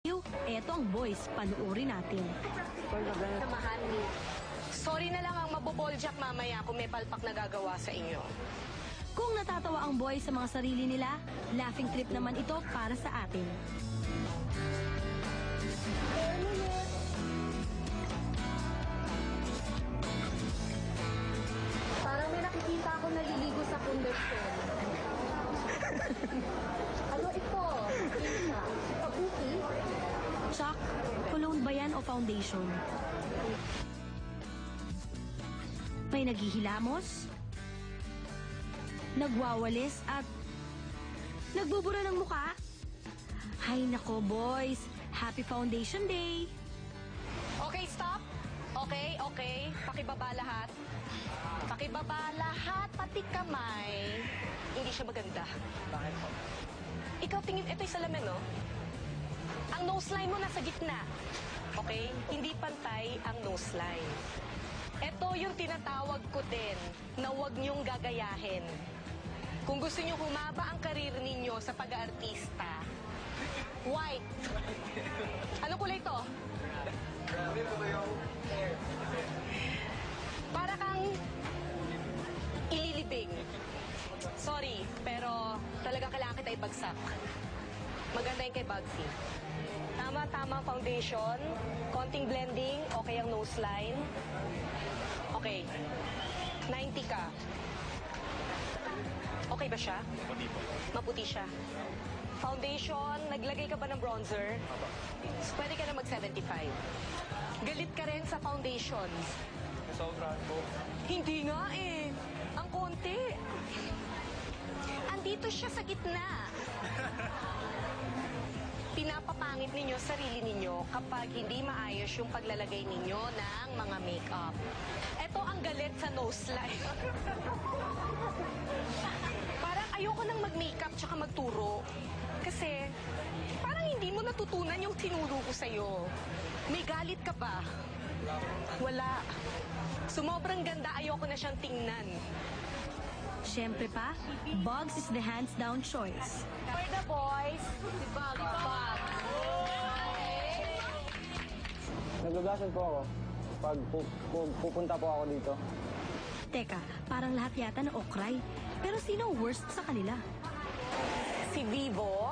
Eto ang boys, panuorin natin. Samahan ni. Sorry na lang ang maboboljak mamaya kung may palpak na gagawa sa inyo. Kung natatawa ang boys sa mga sarili nila, laughing trip naman ito para sa atin. Parang may nakikita ako naliligo sa kondisyon. Ano ito? Isa. Kabuki? Chuck, cologne ba yan o foundation? May naghihilamos, nagwawalis at nagbubura ng muka. Hay nako boys, happy foundation day! Okay, stop. Okay. Pakibaba lahat. Pakibaba lahat, pati kamay. Hindi siya maganda. Bakit po? Ikaw tingin, ito yung salamin, no? Ang nose line mo nasa gitna. Okay? Hindi pantay ang nose line. Ito yung tinatawag ko din na huwag niyong gagayahin. Kung gusto niyo humaba ang karir ninyo sa pag-aartista, white. Anong kulay ito? Para kang ililibing. Sorry, pero talagang kailangan kita ibagsak. Maganda yung kay Bugsy. Tama foundation, konting blending, okay ang nose line. Okay, 90 ka. Okay ba siya? Maputi po. Maputi siya. Foundation, naglagay ka ba ng bronzer? So, pwede ka na mag-75. Galit ka rin sa foundation. Sobrang po. Hindi nga eh. Ang konti. Andito siya sa gitna. Pinapapangit ninyo sarili ninyo kapag hindi maayos yung paglalagay ninyo ng mga makeup. Ito ang galit sa nose line. Parang ayoko nang mag-makeup tsaka magturo. Kasi parang hindi mo natutunan yung tinuro ko sa'yo. May galit ka ba? Wala. Sumobrang ganda, ayoko na siyang tingnan. Siyempre pa, Bugs is the hands-down choice. For the boys, si Bugs. Nagagasan po ako pag pupunta po ako dito. Teka, parang lahat yata na okray. Pero sino ang worst sa kanila? Si Vivo,